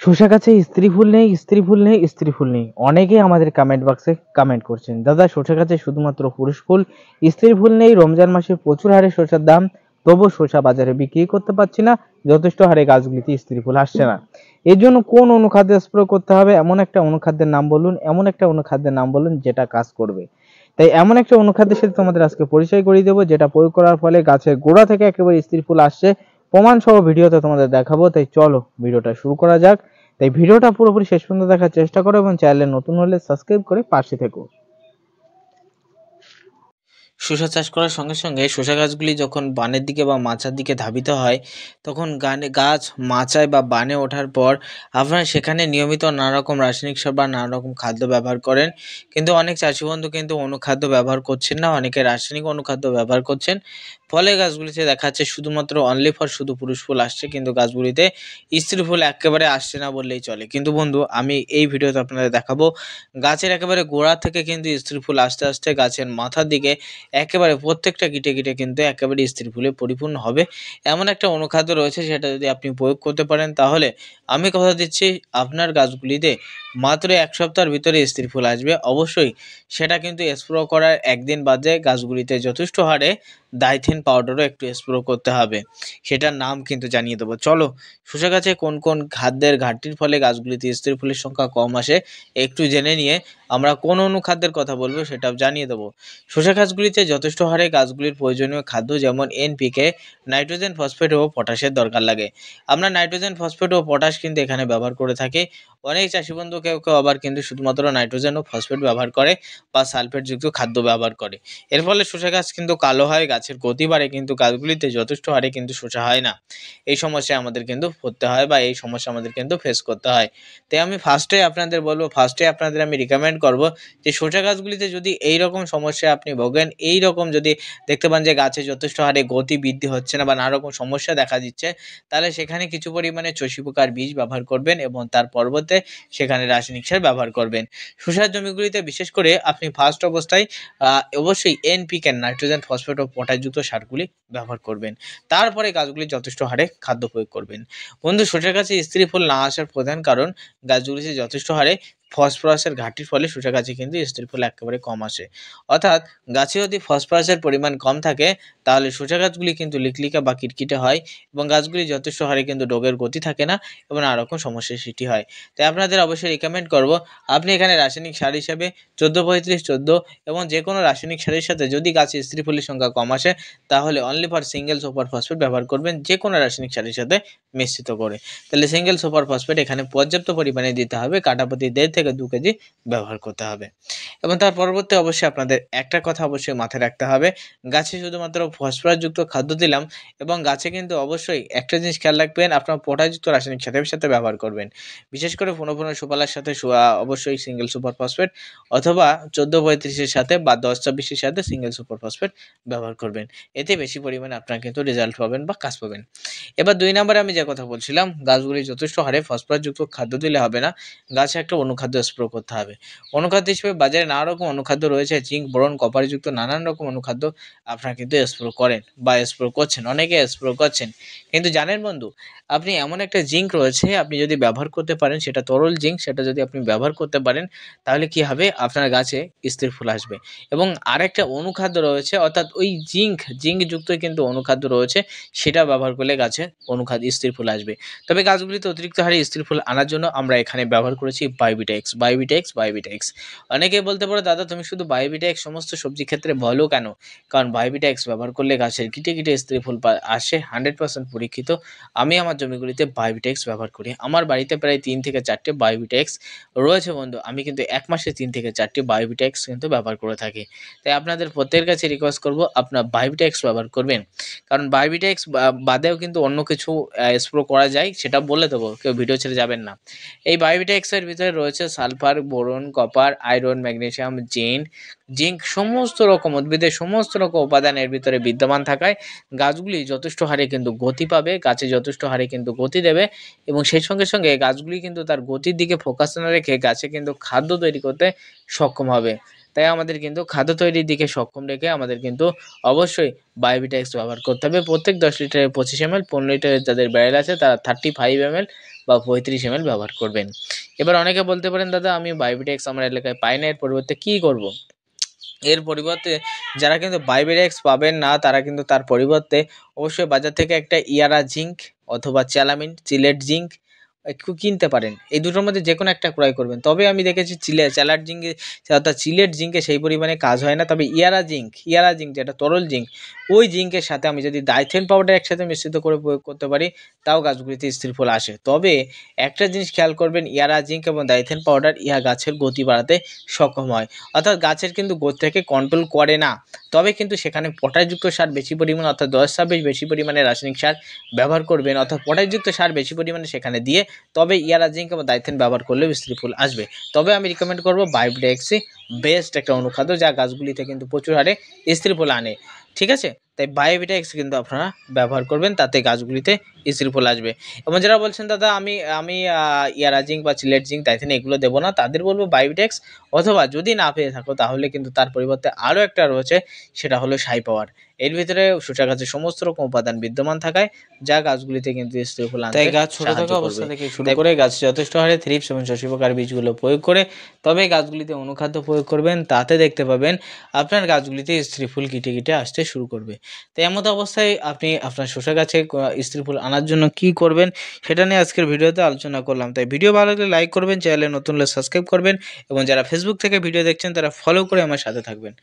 শসা গাছে স্ত্রী ফুল নেই, স্ত্রী ফুল নেই, স্ত্রী ফুল নেই। অনেকেই আমাদের কমেন্ট বক্সে কমেন্ট করছেন, দাদা শসা গাছে শুধুমাত্র পুরুষ ফুল, স্ত্রী ফুল নেই। রমজান মাসে প্রচুর হারে শসার দাম, তবু শসা বাজারে বিক্রি করতে পারছি না, যথেষ্ট হারে গাছগুলিতে স্ত্রী ফুল আসছে না। এর জন্য কোন অনুখাদ্য স্প্রে করতে হবে? এমন একটা অনুখাদ্যের নাম বলুন, এমন একটা অনুখাদ্যের নাম বলুন যেটা কাজ করবে। তাই এমন একটা অনুখাদ্যের সাথে তোমাদের আজকে পরিচয় করিয়ে দেবো, যেটা প্রয়োগ করার ফলে গাছের গোড়া থেকে একেবারে স্ত্রী ফুল আসছে, প্রমাণ সহ ভিডিওতে তোমাদের দেখাবো। তাই চলো ভিডিওটা শুরু করা যাক। তাই ভিডিওটা পুরোপুরি শেষ পর্যন্ত দেখার চেষ্টা করো এবং চ্যানেলে নতুন হলে সাবস্ক্রাইব করে পাশে থেকো। শসা চাষ করার সঙ্গে সঙ্গে শসা গাছগুলি যখন বানের দিকে বা মাচার দিকে ধাবিত হয়, তখন গাছ মাচায় বা বানে ওঠার পর আপনারা সেখানে নিয়মিত নানা রকম রাসায়নিক সার বা নানা রকম খাদ্য ব্যবহার করেন। কিন্তু অনেক চাষি বন্ধু কিন্তু অনুখাদ্য ব্যবহার করছেন না, অনেকে রাসায়নিক অনুখাদ্য ব্যবহার করছেন। ফলে গাছগুলিতে দেখা যাচ্ছে শুধুমাত্র অনলি ফর শুধু পুরুষ ফুল আসছে, কিন্তু গাছগুলিতে স্ত্রী ফুল একেবারে আসছে না বললেই চলে। কিন্তু বন্ধু, আমি এই ভিডিওতে আপনাদের দেখাবো গাছের একেবারে গোড়া থেকে কিন্তু স্ত্রী ফুল আস্তে আস্তে গাছের মাথার দিকে একেবারে প্রত্যেকটা গিটে গিটে কিন্তু একেবারে স্ত্রী ফুলে পরিপূর্ণ হবে। এমন একটা অনুখাদ্য রয়েছে, সেটা যদি আপনি প্রয়োগ করতে পারেন তাহলে আমি কথা দিচ্ছি আপনার গাছগুলিতে মাত্র ১ সপ্তাহের ভিতরে স্ত্রী ফুল আসবে। অবশ্যই সেটা কিন্তু স্প্রে করার একদিন বাদে গাছগুলিতে যথেষ্ট হারে ডাইথেন পাউডারও একটু স্প্রে করতে হবে। সেটার নাম কিন্তু জানিয়ে দেবো। চলো, শসা গাছে কোন কোন খাদ্যের ঘাটতির ফলে গাছগুলিতে স্ত্রী ফুলের সংখ্যা কম আসে একটু জেনে নিয়ে আমরা কোন অনুখাদ্যের কথা বলবো সেটাও জানিয়ে দেবো। শসা গাছগুলিতে যথেষ্ট হারে গাছগুলির প্রয়োজনীয় খাদ্য যেমন এনপিকে, নাইট্রোজেন, ফসফেট ও পটাশের দরকার লাগে। আমরা নাইট্রোজেন, ফসফেট ও পটাশ কিন্তু এখানে ব্যবহার করে থাকি। অনেক চাষি বন্ধু কেউ কেউ আবার কিন্তু শুধুমাত্র নাইট্রোজেন ও ফসফেট ব্যবহার করে বা সালফেটযুক্ত খাদ্য ব্যবহার করে। এর ফলে শসা গাছ কিন্তু কালো হয়, গাছের গতি বাড়ে, কিন্তু গাছগুলিতে যথেষ্ট হারে কিন্তু শসা হয় না। এই সমস্যায় আমাদের কিন্তু পড়তে হয় বা এই সমস্যা আমাদের কিন্তু ফেস করতে হয়। তাই আমি ফার্স্টে আপনাদের আমি রিকমেন্ড করব যে শসা গাছগুলিতে যদি এই রকম সমস্যায় আপনি ভোগেন, এই রকম যদি দেখতে পান যে গাছে যথেষ্ট হারে গতি বৃদ্ধি হচ্ছে না বা নানা রকম সমস্যা দেখা দিচ্ছে, তাহলে সেখানে কিছু পরিমাণে চষি পোকার বীজ ব্যবহার করবেন এবং তার পরিবর্তে সেখানে রাসায়নিক সার ব্যবহার করবেন। শসার জমিগুলিতে বিশেষ করে আপনি ফার্স্ট অবস্থায় অবশ্যই এনপিকে, নাইট্রোজেন, ফসফেট ও পটাশযুক্ত সারগুলি ব্যবহার করবেন। তারপরে গাছগুলি যথেষ্ট হারে খাদ্য প্রয়োগ করবেন। বন্ধু, শসা গাছে স্ত্রী ফুল না আসার প্রধান কারণ গাছগুলিতে যথেষ্ট হারে ফসফরাসের ঘাটতির ফলে শসা গাছে কিন্তু স্ত্রী ফুল একেবারে কম আসে। অর্থাৎ গাছে যদি ফসফরাসের পরিমাণ কম থাকে তাহলে শসা গাছগুলি কিন্তু লিকলিকা বা কিটকিটে হয় এবং গাছগুলি যথেষ্ট হারে কিন্তু ডগের গতি থাকে না এবং নানা রকম সমস্যার সৃষ্টি হয়। তাই আপনাদের অবশ্যই রিকমেন্ড করব আপনি এখানে রাসায়নিক সার হিসেবে 14-35-14 এবং যে কোনো রাসায়নিক সারের সাথে যদি গাছে স্ত্রী ফুলের সংখ্যা কম আসে তাহলে only for single super phosphate ব্যবহার করবেন, যে কোনো রাসায়নিক সারের সাথে মিশ্রিত করে। তাহলে সিঙ্গেল সুপার ফসফেট এখানে পর্যাপ্ত পরিমাণে দিতে হবে, কাঠাপ্রতি 1.5 থেকে 2 কেজি ব্যবহার করতে হবে। এবং তার পরবর্তী অবশ্যই আপনাদের একটা কথা অবশ্যই মাথায় রাখতে হবে, গাছে শুধুমাত্র ফসফরাসযুক্ত খাদ্য দিলাম এবং গাছে কিন্তু অবশ্যই একটা জিনিস খেয়াল রাখবেন, আপনার পটাশযুক্ত রাসায়নিক সারের সাথে ব্যবহার করবেন। বিশেষ করে 15-15 সুপালার সাথে অবশ্যই সিঙ্গেল সুপার ফসফেট অথবা 14-35 এর সাথে বা 10-26 এর সাথে সিঙ্গেল সুপার ফসফেট ব্যবহার করবেন। এতে বেশি পরিমাণে আপনারা কিন্তু রেজাল্ট পাবেন বা কাজ পাবেন। এবার 2 নম্বরে আমি যে কথা বলছিলাম, গাছগুলি যথেষ্ট হারে ফসফরাসযুক্ত খাদ্য দিলে হবে না, গাছে একটা অনুখাদ্য স্প্রে করতে হবে। অনুখাদ্য হিসেবে বাজারে নানা রকম অনুখাদ্য রয়েছে, জিঙ্ক, বোরন, কপারযুক্ত নানান রকম অনুখাদ্য আপনারা কিন্তু স্প্রে করেন বা স্প্রে করছেন, অনেকে স্প্রে করছেন। কিন্তু জানেন বন্ধু, আপনি এমন একটা জিঙ্ক রয়েছে, আপনি যদি ব্যবহার করতে পারেন, সেটা তরল জিঙ্ক, সেটা যদি আপনি ব্যবহার করতে পারেন তাহলে কি হবে, আপনার গাছে স্ত্রী ফুল আসবে। এবং আরেকটা অনুখাদ্য রয়েছে, অর্থাৎ ওই জিঙ্কযুক্ত কিন্তু অনুখাদ্য রয়েছে, সেটা ব্যবহার করলে গাছে স্ত্রী ফুল আসবে। তবে গাছগুলিতে অতিরিক্ত হারে স্ত্রী ফুল আনার জন্য আমরা এখানে ব্যবহার করেছি বায়োভিটা-X। অনেকেই বলতে পারো, দাদা তুমি শুধু বায়োভিটা-X সমস্ত সবজি ক্ষেত্রে বলো কেন? কারণ বায়োভিটা-X ব্যবহার করলে গাছের গিটে গিটে স্ত্রী ফুল আসে, 100% পরীক্ষিত। আমি আমার জমিগুলিতে বায়োভিটা-X ব্যবহার করি। আমার বাড়িতে প্রায় 3 থেকে 4টে বায়োভিটা-X রয়েছে বন্ধু। আমি কিন্তু 1 মাসে 3 থেকে 4টে বায়োভিটা-X কিন্তু ব্যবহার করে থাকি। তাই আপনাদের প্রত্যেকের কাছে রিকোয়েস্ট করব আপনার বায়োভিটা-X ব্যবহার করবেন। কারণ বায়োভিটা-X বাদেও কিন্তু অন্য কিছু স্প্রে করা যায়, সেটা বলে দেবো, কেউ ভিডিও ছেড়ে যাবেন না। এই বায়োভিটা-X এর ভিতরে রয়েছে sulphur, boron, copper, iron, magnesium, zinc সমস্ত রকম উদ্ভিদের সমস্ত রকম উপাদান এর ভিতরে বিদ্যমান থাকায় গাছগুলি যথেষ্ট হারে কিন্তু গতি পাবে, গাছে যথেষ্ট হারে কিন্তু গতি দেবে এবং সেই সঙ্গে সঙ্গে গাছগুলি কিন্তু তার গতির দিকে ফোকাস না রেখে গাছে কিন্তু খাদ্য তৈরি করতে সক্ষম হবে। তাই আমাদের কিন্তু খাদ্য তৈরির দিকে সক্ষম রেখে আমাদের কিন্তু অবশ্যই বায়োভিটা এক্স ব্যবহার করতে হবে। প্রত্যেক 10 লিটারে 25 ml, 15 লিটারের যাদের ব্যারেল আছে তারা 35 ml বা 35 ml ব্যবহার করবেন। এবার অনেকে বলতে পারেন, দাদা আমি বায়োভিটা এক্স আমার এলাকায় পাই না, এর পরিবর্তে কী করব? এর পরিবর্তে যারা কিন্তু বায়োভিটা এক্স পাবেন না তারা কিন্তু তার পরিবর্তে অবশ্যই বাজার থেকে একটা ইয়ারা জিঙ্ক অথবা চ্যালামিন চিলেট জিঙ্ক একটু কিনতে পারেন। এই দুটোর মধ্যে যে কোনো একটা ক্রয় করবেন। তবে আমি দেখেছি চ্যালাট জিঙ্কে অর্থাৎ চিলেট জিঙ্কে সেই পরিমাণে কাজ হয় না। তবে ইয়ারা জিঙ্ক যেটা তরল জিঙ্ক, ওই জিঙ্কের সাথে আমি যদি ডাইথেন পাউডার একসাথে মিশ্রিত করে প্রয়োগ করতে পারি তাও গাছগুলিতে স্ত্রী ফুল আসে। তবে একটা জিনিস খেয়াল করবেন, ইয়ারা জিঙ্ক এবং ডাইথেন পাউডার ইহা গাছের গতি বাড়াতে সক্ষম হয়, অর্থাৎ গাছের কিন্তু গতিটাকে কন্ট্রোল করে না। তবে কিন্তু সেখানে পটাশযুক্ত সার বেশি পরিমাণে অর্থাৎ 10-26 বেশি পরিমাণে রাসায়নিক সার ব্যবহার করবেন, অর্থাৎ পটাশযুক্ত সার বেশি পরিমাণে সেখানে দিয়ে তবে ইয়ারা জিঙ্ক এবং ডাইথেন ব্যবহার করলেও স্ত্রী ফুল আসবে। তবে আমি রিকমেন্ড করবো বায়োভিটা এক্সই বেস্ট একটা অনুখাদ্য যা গাছগুলিতে কিন্তু প্রচুর হারে স্ত্রী ফুল আনে। ঠিক আছে, তাই বায়োভিটা এক্স কিন্তু আপনারা ব্যবহার করবেন, তাতে গাছগুলিতে স্ত্রী ফুল আসবে। এবং যারা বলছেন দাদা আমি আমি ইয়ারা জিঙ্ক বা চিলেট জিঙ্ক ডাইথেন এগুলো দেবো না, তাদের বলবো বায়োভিটা এক্স, অথবা যদি না পেয়ে থাকো তাহলে কিন্তু তার পরিবর্তে আরও একটা রয়েছে, সেটা হলো সাই পাওয়ার। এর ভিতরে শসা গাছের সমস্ত রকম উপাদান বিদ্যমান থাকায় যা গাছগুলিতে কিন্তু স্ত্রী ফুল আনতে তাই গাছ ছোট সাহায্য থাকা করবে। অবস্থা থেকে শুরু তাই করে গাছ যথেষ্ট হারে থ্রিপস এবং শশী পোকার বীজগুলো প্রয়োগ করে তবে গাছগুলিতে অনুখাদ্য প্রয়োগ করবেন, তাতে দেখতে পাবেন আপনার গাছগুলিতে স্ত্রী ফুল কিটে কিটে আসতে শুরু করবে। তাই এমত অবস্থায় আপনি আপনার শসা গাছে স্ত্রী ফুল আনার জন্য কি করবেন সেটা নিয়ে আজকের ভিডিওতে আলোচনা করলাম। তাই ভিডিও ভালো লাগলে লাইক করবেন, চ্যানেলে নতুন হলে সাবস্ক্রাইব করবেন এবং যারা ফেসবুক থেকে ভিডিও দেখছেন তারা ফলো করে আমার সাথে থাকবেন।